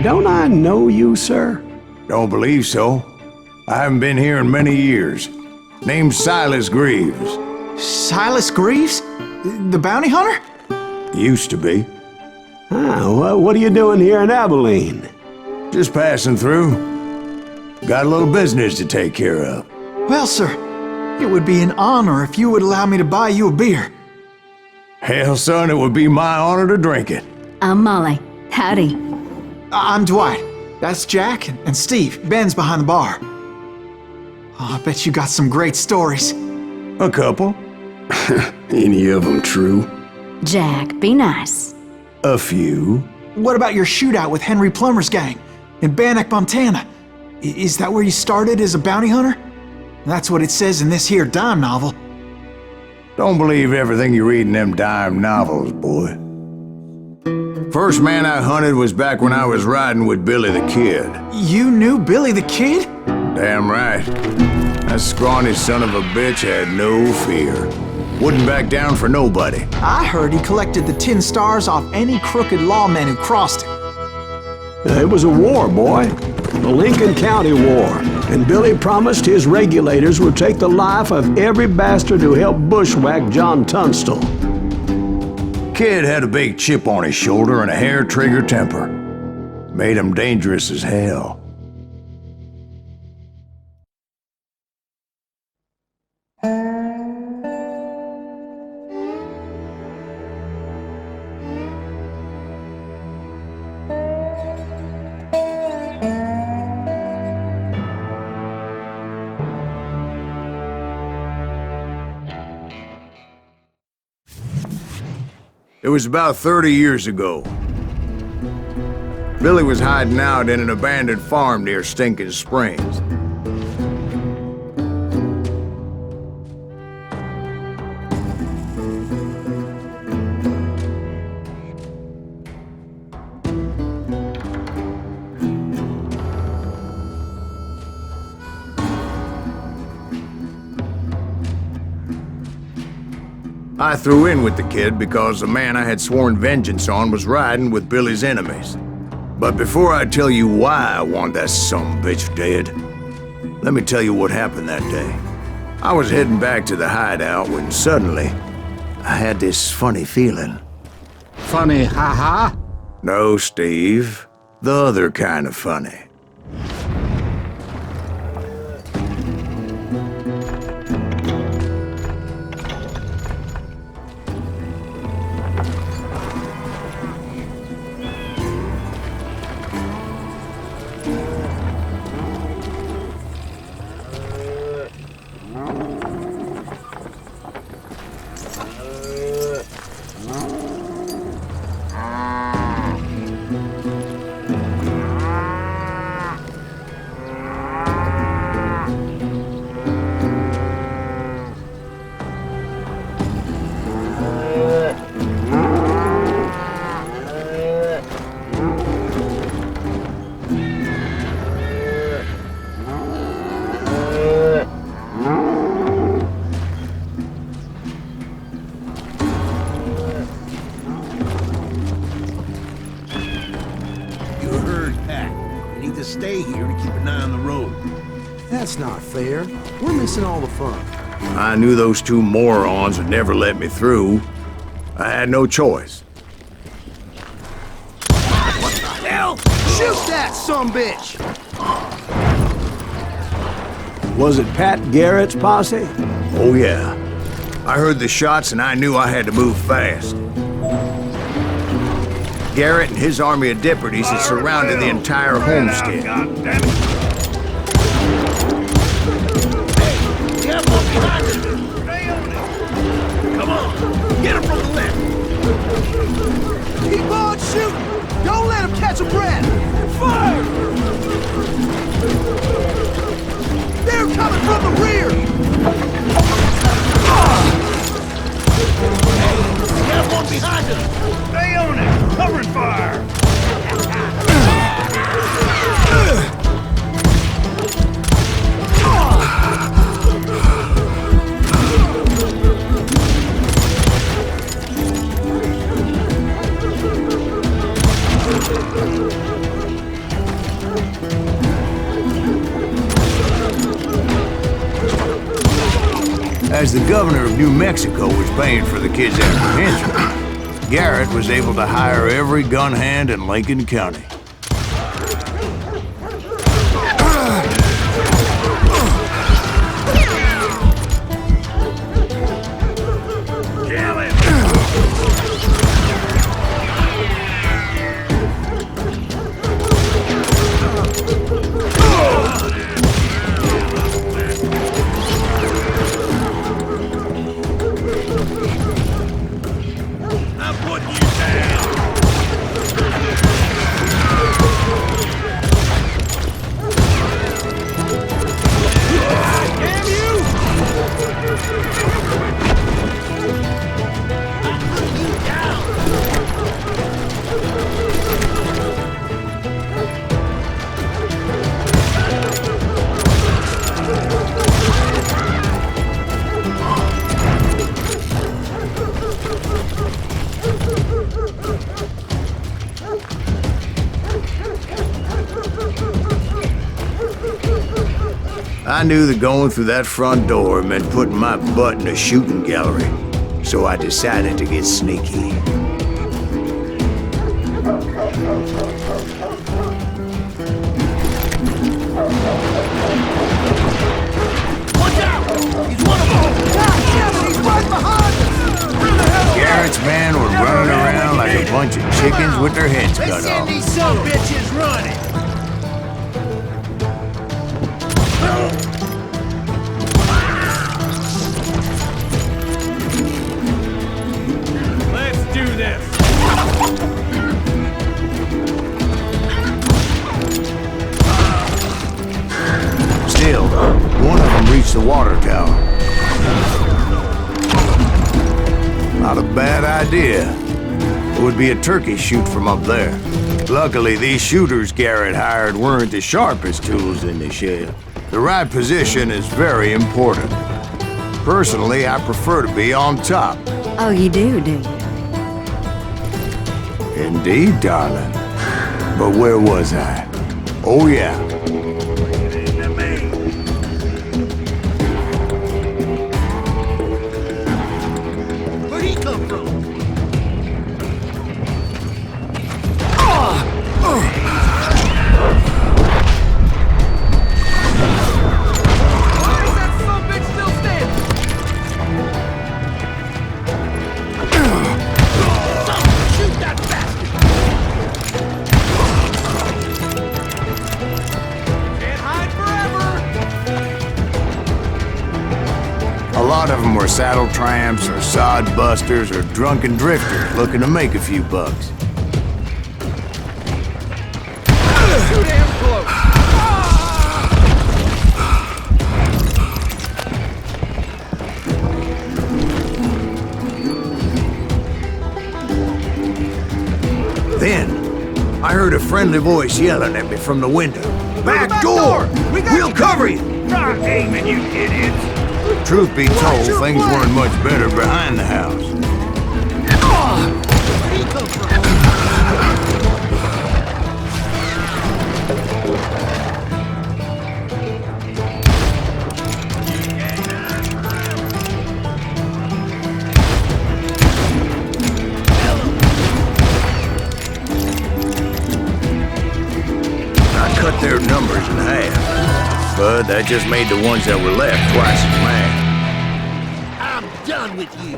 Don't I know you, sir? Don't believe so. I haven't been here in many years. Name's Silas Greaves. Silas Greaves? The bounty hunter? Used to be. Ah, what are you doing here in Abilene? Just passing through. Got a little business to take care of. Well, sir, it would be an honor if you would allow me to buy you a beer. Hell, son, it would be my honor to drink it. I'm Molly. Howdy. I'm Dwight. That's Jack and Steve. Ben's behind the bar. Oh, I bet you got some great stories. A couple. Any of them true? Jack, be nice. A few. What about your shootout with Henry Plummer's gang in Bannock, Montana? Is that where you started as a bounty hunter? That's what it says in this here dime novel. Don't believe everything you read in them dime novels, boy. First man I hunted was back when I was riding with Billy the Kid. You knew Billy the Kid? Damn right. That scrawny son of a bitch had no fear. Wouldn't back down for nobody. I heard he collected the 10 stars off any crooked lawmen who crossed him. It was a war, boy. The Lincoln County War. And Billy promised his regulators would take the life of every bastard who helped bushwhack John Tunstall. Kid had a big chip on his shoulder and a hair-trigger temper. Made him dangerous as hell. It was about 30 years ago. Billy was hiding out in an abandoned farm near Stinking Springs. I threw in with the kid because the man I had sworn vengeance on was riding with Billy's enemies. But before I tell you why I want that sumbitch dead, let me tell you what happened that day. I was heading back to the hideout when suddenly I had this funny feeling. Funny, ha-ha? No, Steve. The other kind of funny. Stay here to keep an eye on the road. That's not fair. We're missing all the fun. I knew those two morons would never let me through. I had no choice. What the hell? Shoot that sumbitch! Was it Pat Garrett's posse? Oh yeah. I heard the shots and I knew I had to move fast. Garrett and his army of deputies had surrounded the entire homestead. God damn it! Hey, you have one behind us! Stay on it! Come on, get him from the left! Keep on shooting! Don't let him catch a breath! Fire! They're coming from the rear! Hey, we have one behind us! Stay on it! Covering fire! As the governor of New Mexico was paying for the kid's apprehension, Garrett was able to hire every gun hand in Lincoln County. Kill him! I'm putting you down! Damn you! I'm putting you down! I knew that going through that front door meant putting my butt in a shooting gallery, so I decided to get sneaky. Watch out! He's one of them! Damn, he's right behind us! Where the hell? Garrett's men were running around like a bunch of chickens with their heads They cut send off. these some bitches running! Let's do this! Still, one of them reached the water tower. Not a bad idea. It would be a turkey shoot from up there. Luckily, these shooters Garrett hired weren't the sharpest tools in the shed. The right position is very important. Personally, I prefer to be on top. Oh, you do you? Indeed, darling. But where was I? Oh, yeah. Where'd he come from? Why is that sumbitch still standing? Shoot that bastard! Can't hide forever! A lot of them were saddle tramps or sod busters or drunken drifters looking to make a few bucks. Too damn close! Then, I heard a friendly voice yelling at me from the window. Back door! We'll cover you! Try aiming, you idiots! Truth be told, things weren't much better behind the house. Where'd he come from? in half. But that just made the ones that were left twice as mad. I'm done with you.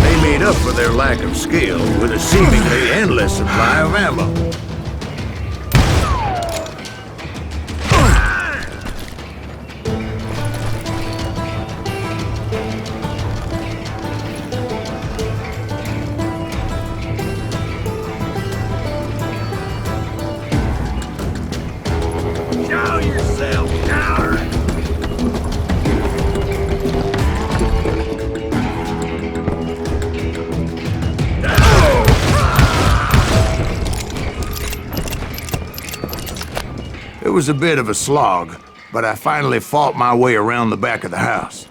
They made up for their lack of skill with a seemingly endless supply of ammo. Show yourself, coward! It was a bit of a slog, but I finally fought my way around the back of the house.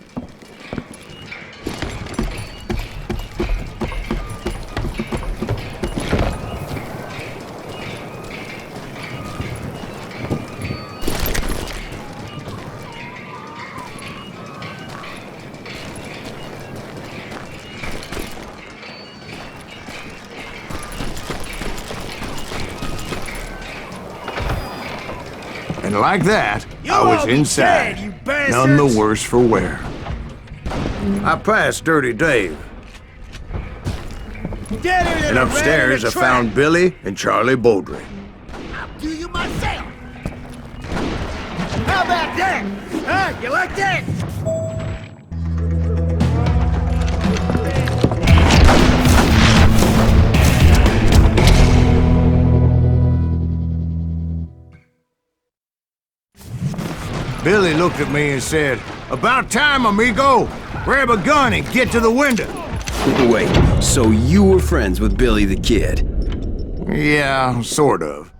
And like that, I was inside, none the worse for wear. I passed Dirty Dave, and upstairs I found Billy and Charlie Beaudry. I'll do you myself. How about that? Huh? You like that? Billy looked at me and said, "About time, amigo! Grab a gun and get to the window!" Wait, so you were friends with Billy the Kid? Yeah, sort of.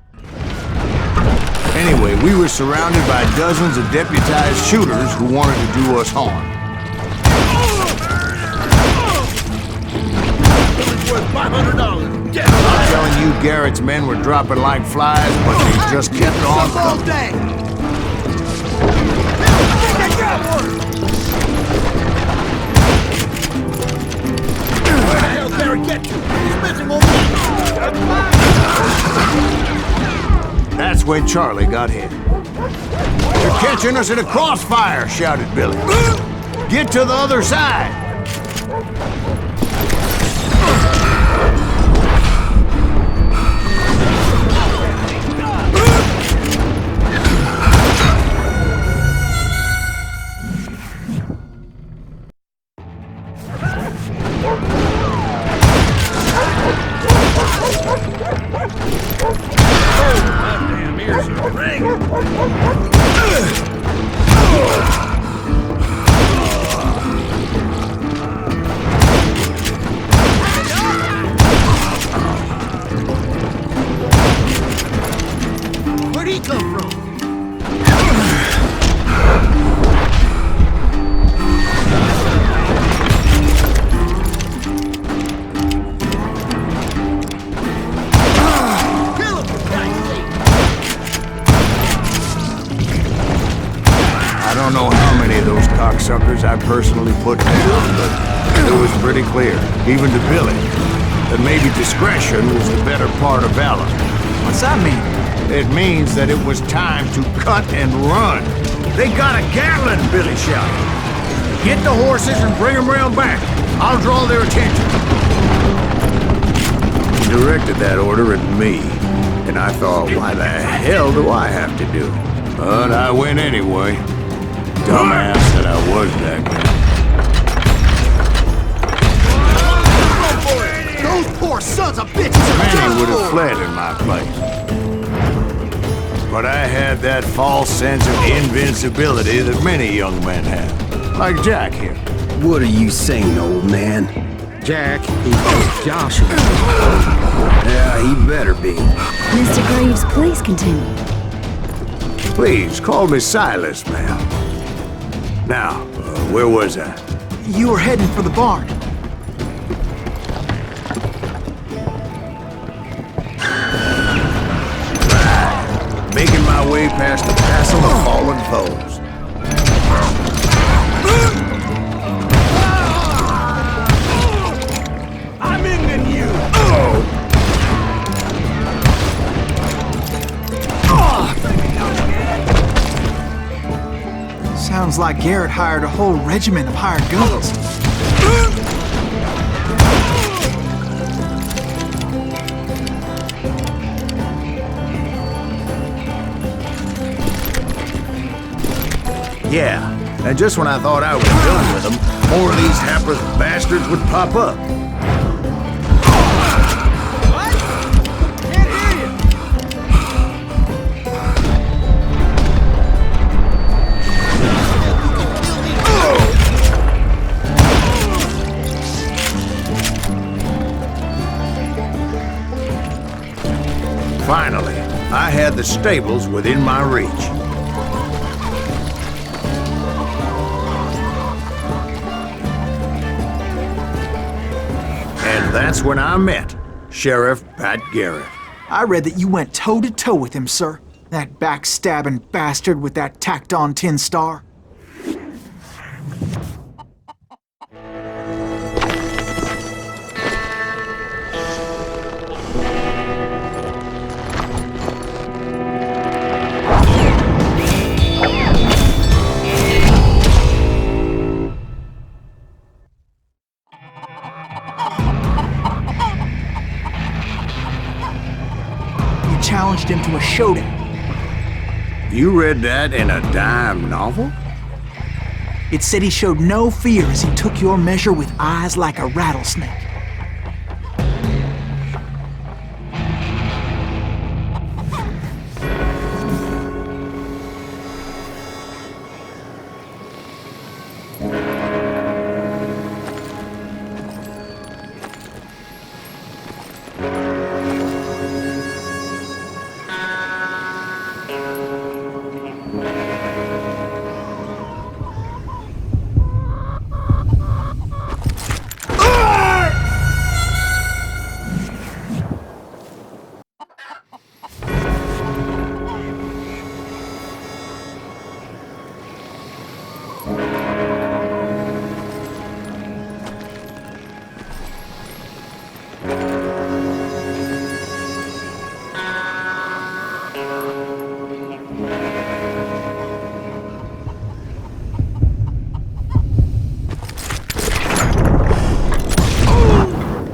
Anyway, we were surrounded by dozens of deputized shooters who wanted to do us harm. Worth $500. I'm telling you, Garrett's men were dropping like flies, but they just kept on all coming. day. Where the hell Barry get to? He's missing over there. That's when Charlie got hit. "They're catching us in a crossfire," shouted Billy. "Get to the other side!" Where'd he come from? Kill him, for Christ's sake! I don't know how many of those cocksuckers I personally put down, but it was pretty clear, even to Billy, that maybe discretion was the better part of valor. What's that mean? It means that it was time to cut and run. "They got a Gatling," Billy shouted. "Get the horses and bring them round back. I'll draw their attention." He directed that order at me, and I thought, why the hell do I have to do? But I went anyway. Dumbass that I was back then. Those poor sons of bitches are Many done would have for. fled in my place. But I had that false sense of invincibility that many young men have. Like Jack here. What are you saying, old man? Jack, he's just joshing. Yeah, he better be. Mr. Graves, please continue. Please, call me Silas, ma'am. Now, where was I? You were heading for the barn. Making my way past the castle of fallen foes. I'm in you! Sounds like Garrett hired a whole regiment of hired guns. Yeah, and just when I thought I was done with them, more of these hapless bastards would pop up. Finally, I had the stables within my reach. And that's when I met Sheriff Pat Garrett. I read that you went toe-to-toe with him, sir. That backstabbing bastard with that tacked-on tin star. Challenged him to a showdown. You read that in a dime novel? It said he showed no fear as he took your measure with eyes like a rattlesnake.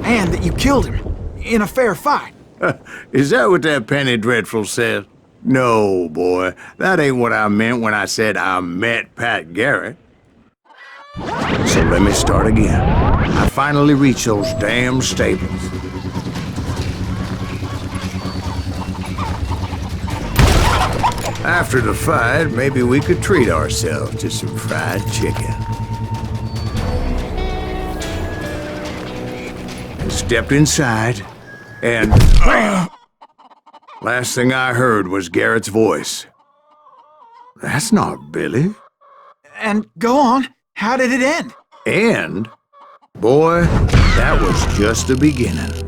And that you killed him in a fair fight. Is that what that Penny Dreadful said? No, boy. That ain't what I meant when I said I met Pat Garrett. So let me start again. I finally reached those damn stables. After the fight, maybe we could treat ourselves to some fried chicken. I stepped inside, and last thing I heard was Garrett's voice. That's not Billy. And go on, how did it end? And, boy, that was just the beginning.